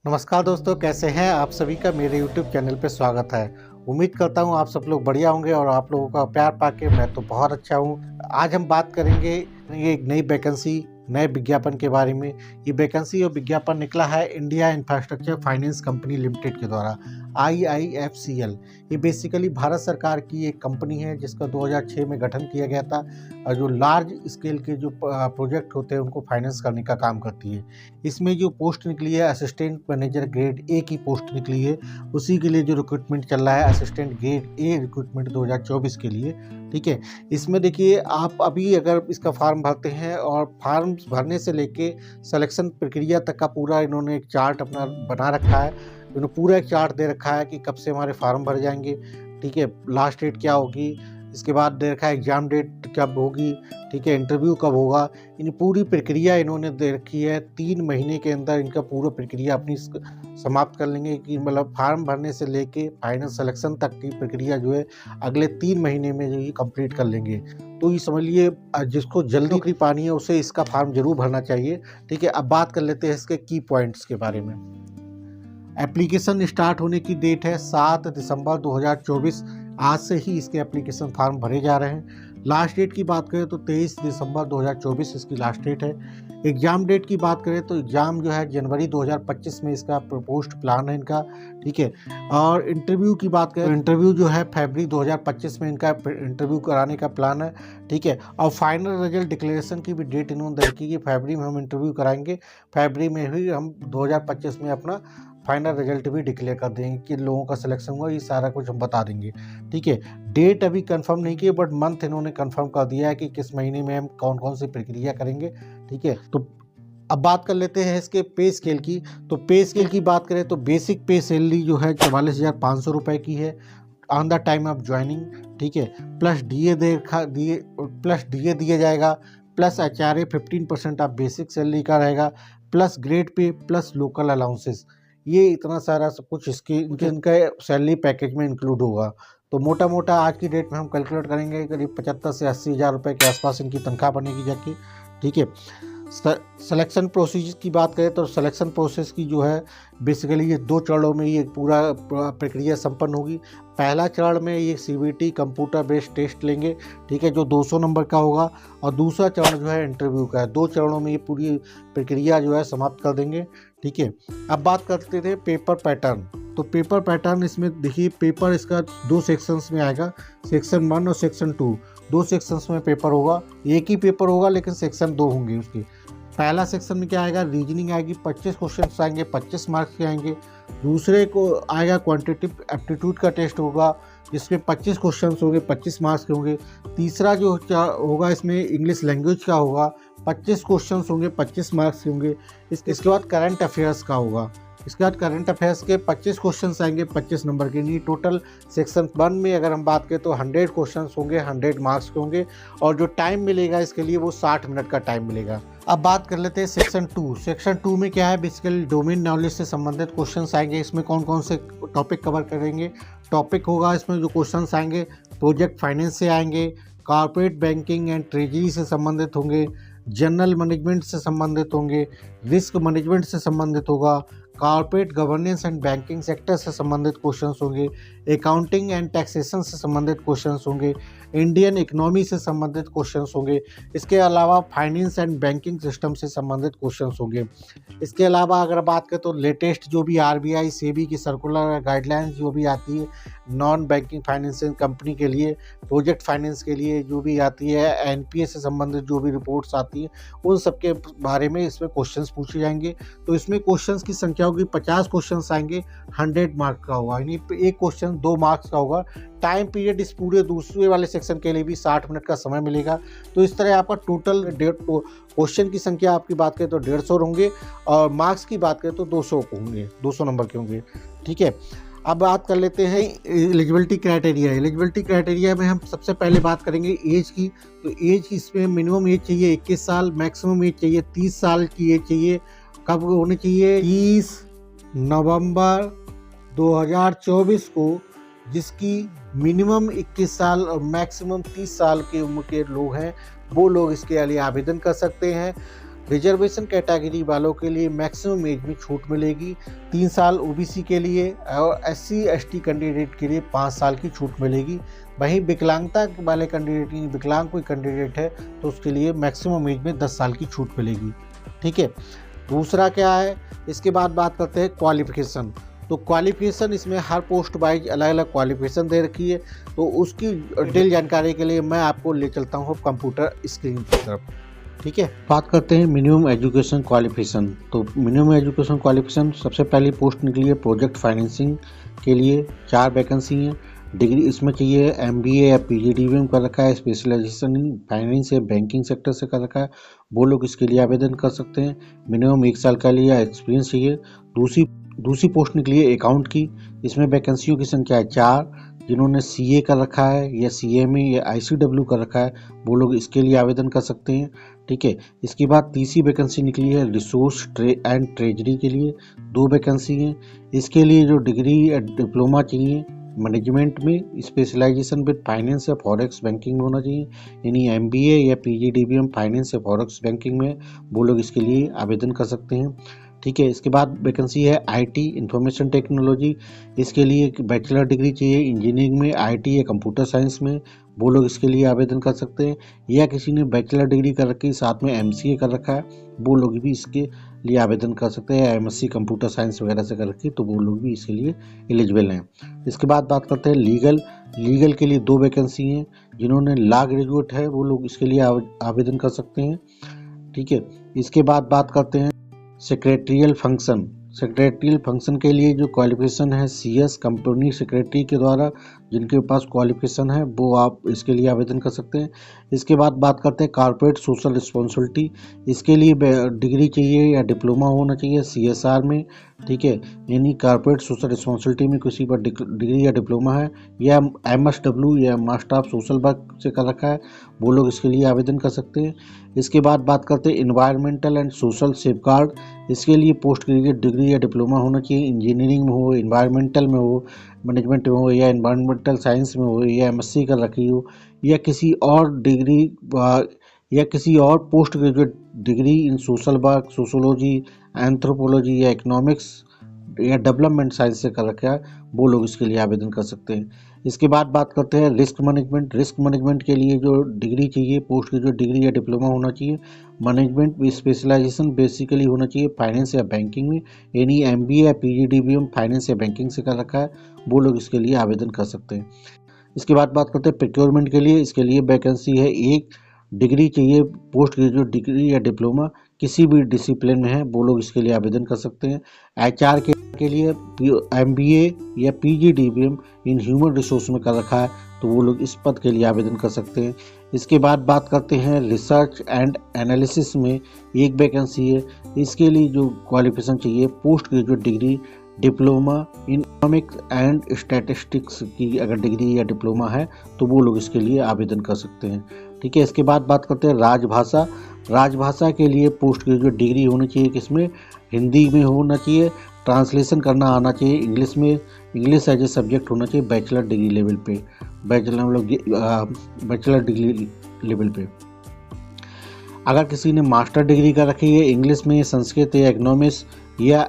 नमस्कार दोस्तों, कैसे हैं आप सभी का मेरे YouTube चैनल पे स्वागत है। उम्मीद करता हूँ आप सब लोग बढ़िया होंगे और आप लोगों का प्यार पाके मैं तो बहुत अच्छा हूँ। आज हम बात करेंगे ये एक नई वैकेंसी, नए विज्ञापन के बारे में। ये वैकेंसी और विज्ञापन निकला है India infrastructure finance company limited के द्वारा, IIFCL। ये बेसिकली भारत सरकार की एक कंपनी है जिसका 2006 में गठन किया गया था और जो लार्ज स्केल के जो प्रोजेक्ट होते हैं उनको फाइनेंस करने का काम करती है। इसमें जो पोस्ट निकली है असिस्टेंट मैनेजर ग्रेड ए की पोस्ट निकली है, उसी के लिए जो रिक्रूटमेंट चल रहा है असिस्टेंट ग्रेड ए रिक्रूटमेंट 2024 के लिए। ठीक है, इसमें देखिए आप अभी अगर इसका फॉर्म भरते हैं और फॉर्म भरने से लेके सिलेक्शन प्रक्रिया तक का पूरा इन्होंने एक चार्ट अपना बना रखा है। इन्होंने पूरा एक चार्ट दे रखा है कि कब से हमारे फॉर्म भर जाएंगे, ठीक है, लास्ट डेट क्या होगी, इसके बाद दे रखा है एग्ज़ाम डेट कब होगी, ठीक है, इंटरव्यू कब होगा। इन पूरी प्रक्रिया इन्होंने दे रखी है। 3 महीने के अंदर इनका पूरा प्रक्रिया अपनी समाप्त कर लेंगे कि मतलब फॉर्म भरने से लेके फाइनल सिलेक्शन तक की प्रक्रिया जो है अगले 3 महीने में जो ये कंप्लीट कर लेंगे। तो ये समझ लिए जिसको जल्दी नौकरी पानी है उसे इसका फॉर्म जरूर भरना चाहिए। ठीक है, अब बात कर लेते हैं इसके की पॉइंट्स के बारे में। एप्लीकेशन स्टार्ट होने की डेट है 7 दिसंबर 2024। आज से ही इसके एप्लीकेशन फॉर्म भरे जा रहे हैं। लास्ट डेट की बात करें तो 23 दिसंबर 2024 इसकी लास्ट डेट है। एग्ज़ाम डेट की बात करें तो एग्ज़ाम जो है जनवरी 2025 में इसका प्रपोज्ड प्लान है इनका। ठीक है, और इंटरव्यू की बात करें तो इंटरव्यू जो है फरवरी 2025 में इनका इंटरव्यू कराने का प्लान है। ठीक है, और फाइनल रिजल्ट डिक्लेरेशन की भी डेट इन्होंने दे रखी है कि फरवरी में हम इंटरव्यू कराएंगे, फरवरी में ही हम 2025 में अपना फाइनल रिजल्ट भी डिक्लेयर कर देंगे कि लोगों का सिलेक्शन हुआ, ये सारा कुछ हम बता देंगे। ठीक है, डेट अभी कंफर्म नहीं की बट मंथ इन्होंने कंफर्म कर दिया है कि किस महीने में हम कौन कौन सी प्रक्रिया करेंगे। ठीक है, तो अब बात कर लेते हैं इसके पे स्केल की। तो पे स्केल की बात करें तो बेसिक पे सैलरी जो है 44,500 रुपये की है on the time of joining. ठीक है, प्लस डीए दिया जाएगा, plus HRA 15% of basic salary का रहेगा, plus grade pay, plus local allowances. ये इतना सारा सब कुछ इनका सैलरी पैकेज में इंक्लूड होगा। तो मोटा मोटा आज की डेट में हम कैलकुलेट करेंगे करीब 75 से 80 हज़ार रुपये के आसपास इनकी तनख्वाह बनेगी जाके। ठीक है, सिलेक्शन प्रोसीजर की बात करें तो सिलेक्शन प्रोसेस की जो है बेसिकली ये 2 चरणों में ये पूरा प्रक्रिया संपन्न होगी। पहला चरण में ये CBT कंप्यूटर बेस्ड टेस्ट लेंगे, ठीक है, जो 200 नंबर का होगा, और दूसरा चरण जो है इंटरव्यू का है। 2 चरणों में ये पूरी प्रक्रिया जो है समाप्त कर देंगे। ठीक है, अब बात करते थे पेपर पैटर्न। तो पेपर पैटर्न इसमें देखिए, पेपर इसका 2 सेक्शंस में आएगा, सेक्शन 1 और सेक्शन 2। 2 सेक्शंस में पेपर होगा, एक ही पेपर होगा लेकिन सेक्शन 2 होंगे उसके। पहला सेक्शन में क्या आएगा, रीजनिंग आएगी, 25 क्वेश्चन आएंगे, 25 मार्क्स के आएंगे। दूसरे को आएगा क्वांटिटेटिव एप्टीट्यूड का टेस्ट होगा जिसमें 25 क्वेश्चन होंगे, 25 मार्क्स के होंगे। तीसरा जो होगा इसमें इंग्लिश लैंग्वेज का होगा, 25 क्वेश्चन होंगे, 25 मार्क्स के होंगे। इसके बाद करंट अफेयर्स का होगा। इसके बाद करंट अफेयर्स के 25 क्वेश्चन आएंगे, 25 नंबर के। नहीं, टोटल सेक्शन 1 में अगर हम बात करें तो 100 क्वेश्चन होंगे, 100 मार्क्स के होंगे, और जो टाइम मिलेगा इसके लिए वो 60 मिनट का टाइम मिलेगा। अब बात कर लेते हैं सेक्शन 2। सेक्शन 2 में क्या है, बेसिकली डोमेन नॉलेज से संबंधित क्वेश्चन आएंगे। इसमें कौन कौन से टॉपिक कवर करेंगे, टॉपिक होगा इसमें जो क्वेश्चन आएंगे, प्रोजेक्ट फाइनेंस से आएंगे, कॉर्पोरेट बैंकिंग एंड ट्रेजरी से संबंधित होंगे, जनरल मैनेजमेंट से संबंधित होंगे, रिस्क मैनेजमेंट से संबंधित होगा, corporate governance and banking sector से संबंधित क्वेश्चंस होंगे, अकाउंटिंग एंड टैक्सेशन से संबंधित क्वेश्चंस होंगे, इंडियन इकोनॉमी से संबंधित क्वेश्चंस होंगे। इसके अलावा फाइनेंस एंड बैंकिंग सिस्टम से संबंधित क्वेश्चंस होंगे। इसके अलावा अगर बात करें तो लेटेस्ट जो भी RBI सेबी की सर्कुलर गाइडलाइंस जो भी आती है नॉन बैंकिंग फाइनेंशियल कंपनी के लिए, प्रोजेक्ट फाइनेंस के लिए जो भी आती है, NPA से संबंधित जो भी रिपोर्ट्स आती है, उन सब के बारे में इसमें क्वेश्चंस पूछे जाएंगे। तो इसमें क्वेश्चंस की संख्या होगी, 50 क्वेश्चंस आएंगे, 100 मार्क का होगा, यानी एक क्वेश्चन 2 मार्क्स का होगा। टाइम पीरियड इस पूरे दूसरे वाले सेक्शन के लिए भी 60 मिनट का समय मिलेगा। तो इस तरह आपका टोटल क्वेश्चन की संख्या आपकी बात करें तो 150 होंगे, और मार्क्स की बात करें तो 200 होंगे, 200 नंबर के होंगे। ठीक है, अब बात कर लेते हैं एलिजिबिलिटी क्राइटेरिया। एलिजिबिलिटी क्राइटेरिया में हम सबसे पहले बात करेंगे एज की। तो एज इसमें मिनिमम एज चाहिए 21 साल, मैक्सिमम एज चाहिए 30 साल की एज चाहिए। कब होनी चाहिए, 30 नवंबर 2024 को, जिसकी मिनिमम 21 साल और मैक्सिमम 30 साल की उम्र के लोग हैं वो लोग इसके लिए आवेदन कर सकते हैं। रिजर्वेशन कैटेगरी वालों के लिए मैक्सिमम एज में छूट मिलेगी 3 साल ओबीसी के लिए, और एससी एसटी कैंडिडेट के लिए 5 साल की छूट मिलेगी। वहीं विकलांगता वाले कैंडिडेट, विकलांग कोई कैंडिडेट है तो उसके लिए मैक्सिमम एज में 10 साल की छूट मिलेगी। ठीक है, दूसरा क्या है, इसके बाद बात करते हैं क्वालिफिकेशन। तो क्वालिफिकेशन इसमें हर पोस्ट वाइज अलग अलग क्वालिफिकेशन दे रखी है, तो उसकी डिटेल जानकारी के लिए मैं आपको ले चलता हूँ कंप्यूटर स्क्रीन की तरफ। ठीक है, बात करते हैं मिनिमम एजुकेशन क्वालिफिकेशन। तो मिनिमम एजुकेशन क्वालिफिकेशन सबसे पहली पोस्ट निकली है प्रोजेक्ट फाइनेंसिंग के लिए, 4 वैकेंसी हैं। डिग्री इसमें चाहिए MBA या PGDBM कर रखा है, स्पेशलाइजेशन इन फाइनेंस या बैंकिंग सेक्टर से कर रखा है, वो लोग इसके लिए आवेदन कर सकते हैं। मिनिमम 1 साल का लिए एक्सपीरियंस चाहिए। दूसरी पोस्ट निकली है अकाउंट की, इसमें वैकेंसियों की संख्या है 4। जिन्होंने CA कर रखा है या CMA या ICW कर रखा है वो लोग इसके लिए आवेदन कर सकते हैं। ठीक है, इसके बाद तीसरी वैकेंसी निकली है रिसोर्स एंड ट्रेजरी के लिए, 2 वैकेंसी हैं। इसके लिए जो डिग्री या डिप्लोमा चाहिए मैनेजमेंट में, स्पेशलाइजेशन विद फाइनेंस या फॉरेक्स बैंकिंग में होना चाहिए, यानी MBA या PGDBM फाइनेंस या फॉरेक्स बैंकिंग में, वो लोग इसके लिए आवेदन कर सकते हैं। ठीक है, इसके बाद वैकेंसी है IT इंफॉर्मेशन टेक्नोलॉजी, इसके लिए बैचलर डिग्री चाहिए इंजीनियरिंग में, IT या कंप्यूटर साइंस में, वो लोग इसके लिए आवेदन कर सकते हैं। या किसी ने बैचलर डिग्री कर रखी साथ में MCA कर रखा है, वो लोग भी इसके लिए आवेदन कर सकते हैं, या MSc कंप्यूटर साइंस वगैरह से कर रखी तो वो लोग भी इसके लिए एलिजिबल हैं। इसके बाद बात करते हैं लीगल के लिए 2 वैकेंसी हैं। जिन्होंने लॉ ग्रेजुएट है वो लोग इसके लिए आवेदन कर सकते हैं। ठीक है, इसके बाद बात करते हैं सेक्रेटरियल फंक्शन के लिए जो क्वालिफिकेशन है CS कंपनी सेक्रेटरी के द्वारा जिनके पास क्वालिफिकेशन है वो आप इसके लिए आवेदन कर सकते हैं। इसके बाद बात करते हैं कॉर्पोरेट सोशल रिस्पॉन्सिबिलिटी, इसके लिए डिग्री चाहिए या डिप्लोमा होना चाहिए CSR में। ठीक है, यानी कॉर्पोरेट सोशल रिस्पॉन्सिबिलिटी में किसी पर डिग्री या डिप्लोमा है, या MSW या मास्टर ऑफ सोशल वर्क से कर रखा है, वो लोग इसके लिए आवेदन कर सकते हैं। इसके बाद बात करते हैं इन्वायरमेंटल एंड सोशल सेफगार्ड, इसके लिए पोस्ट ग्रेजुएट डिग्री या डिप्लोमा होना चाहिए, इंजीनियरिंग में हो, इन्वायरमेंटल में हो, मैनेजमेंट में हो, या इन्वायरमेंटल साइंस में हो, या MSc कर रखी हो, या किसी और डिग्री या किसी और post graduate degree in social work, sociology, anthropology या इकोनॉमिक्स या डेवलपमेंट साइंस से कर रखा है, वो लोग इसके लिए आवेदन कर सकते हैं। इसके बाद बात करते हैं रिस्क मैनेजमेंट के लिए जो डिग्री चाहिए, पोस्ट ग्रेजुएट डिग्री या डिप्लोमा होना चाहिए, मैनेजमेंट में स्पेशलाइजेशन बेसिकली होना चाहिए फाइनेंस या बैंकिंग में, यानी MBA या PGDBM फाइनेंस या बैंकिंग से कर रखा है, वो लोग इसके लिए आवेदन कर सकते हैं। इसके बाद बात करते हैं प्रोक्योरमेंट के लिए, इसके लिए वैकेंसी है 1। डिग्री चाहिए पोस्ट ग्रेजुएट डिग्री या डिप्लोमा किसी भी डिसिप्लिन में है, वो लोग इसके लिए आवेदन कर सकते हैं। HR के लिए MBA या PGDBM इन ह्यूमन रिसोर्स में कर रखा है तो वो लोग इस पद के लिए आवेदन कर सकते हैं। इसके बाद बात करते हैं रिसर्च एंड एनालिसिस में 1 वैकेंसी है, इसके लिए जो क्वालिफिकेशन चाहिए post graduate degree diploma in economics and statistics की अगर डिग्री या डिप्लोमा है तो वो लोग इसके लिए आवेदन कर सकते हैं। ठीक है, इसके बाद बात करते हैं राजभाषा के लिए पोस्ट ग्रेजुएट डिग्री होनी चाहिए, किसमें हिंदी में होना चाहिए, ट्रांसलेशन करना आना चाहिए इंग्लिश में, इंग्लिश एज ए सब्जेक्ट होना चाहिए बैचलर डिग्री लेवल पे, बैचलर डिग्री लेवल पे। अगर किसी ने मास्टर डिग्री कर रखी है इंग्लिश में, संस्कृत या इकोनॉमिक्स या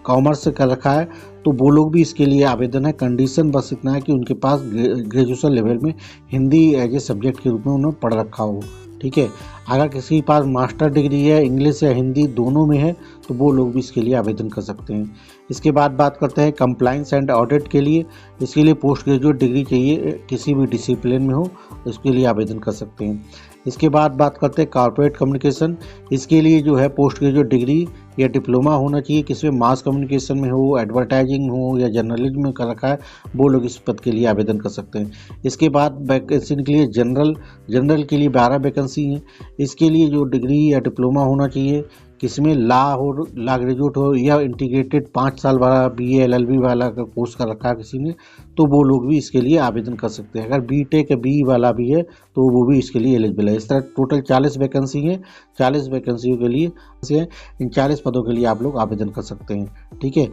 कॉमर्स से कर रखा है तो वो लोग भी इसके लिए आवेदन है। कंडीशन बस इतना है कि उनके पास ग्रेजुएशन लेवल में हिंदी एज ए सब्जेक्ट के रूप में उन्होंने पढ़ रखा हो। ठीक है, अगर किसी के पास मास्टर डिग्री है इंग्लिश या हिंदी दोनों में है तो वो लोग भी इसके लिए आवेदन कर सकते हैं। इसके बाद बात करते हैं कंप्लाइंस एंड ऑडिट के लिए, इसके लिए पोस्ट ग्रेजुएट डिग्री चाहिए किसी भी डिसिप्लिन में हो, इसके लिए आवेदन कर सकते हैं। इसके बाद बात करते हैं कॉर्पोरेट कम्युनिकेशन, इसके लिए जो है पोस्ट ग्रेजुएट डिग्री या डिप्लोमा होना चाहिए, किसी में मास कम्युनिकेशन में हो, एडवर्टाइजिंग हो या जर्नलिज्म में कर रखा है, वो लोग इस पद के लिए आवेदन कर सकते हैं। इसके बाद वैकेंसी के लिए जनरल के लिए 12 वैकेंसी हैं, इसके लिए जो डिग्री या डिप्लोमा होना चाहिए, किसमें लॉ ग्रेजुएट हो या इंटीग्रेटेड 5 साल वाला BA LLB वाला का कोर्स कर रखा है किसी ने तो वो लोग भी इसके लिए आवेदन कर सकते हैं। अगर BTech या BE वाला भी है तो वो भी इसके लिए एलिजिबल है। इस तरह टोटल 40 वैकेंसी है, 40 वैकेंसियों के लिए इन 40 पदों के लिए आप लोग आवेदन कर सकते हैं। ठीक है,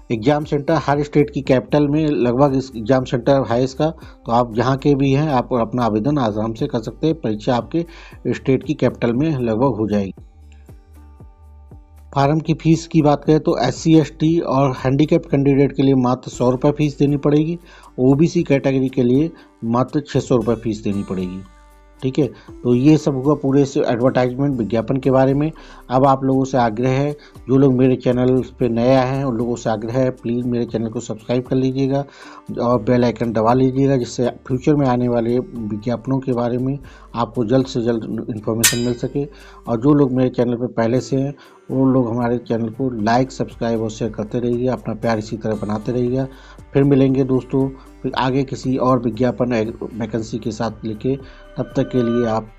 एग्ज़ाम सेंटर हर स्टेट की कैपिटल में लगभग इस एग्ज़ाम सेंटर है इसका, तो आप जहाँ के भी हैं आप अपना आवेदन आराम से कर सकते हैं। परीक्षा आपके स्टेट की कैपिटल में लगभग हो जाएगी। फार्म की फ़ीस की बात करें तो SC ST और हैंडीकैप्ड कैंडिडेट के लिए मात्र 100 रुपये फ़ीस देनी पड़ेगी। OBC कैटेगरी के लिए मात्र 600 रुपये फ़ीस देनी पड़ेगी। ठीक है, तो ये सब हुआ पूरे से एडवर्टाइजमेंट विज्ञापन के बारे में। अब आप लोगों से आग्रह है, जो लोग मेरे चैनल पे नए आए हैं उन लोगों से आग्रह है, प्लीज़ मेरे चैनल को सब्सक्राइब कर लीजिएगा और बेल आइकन दबा लीजिएगा, जिससे फ्यूचर में आने वाले विज्ञापनों के बारे में आपको जल्द से जल्द इन्फॉर्मेशन मिल सके। और जो लोग मेरे चैनल पर पहले से हैं वो लोग हमारे चैनल को लाइक, सब्सक्राइब और शेयर करते रहिए, अपना प्यार इसी तरह बनाते रहिएगा। फिर मिलेंगे दोस्तों, फिर आगे किसी और विज्ञापन वैकेंसी के साथ लेके, तब तक के लिए आप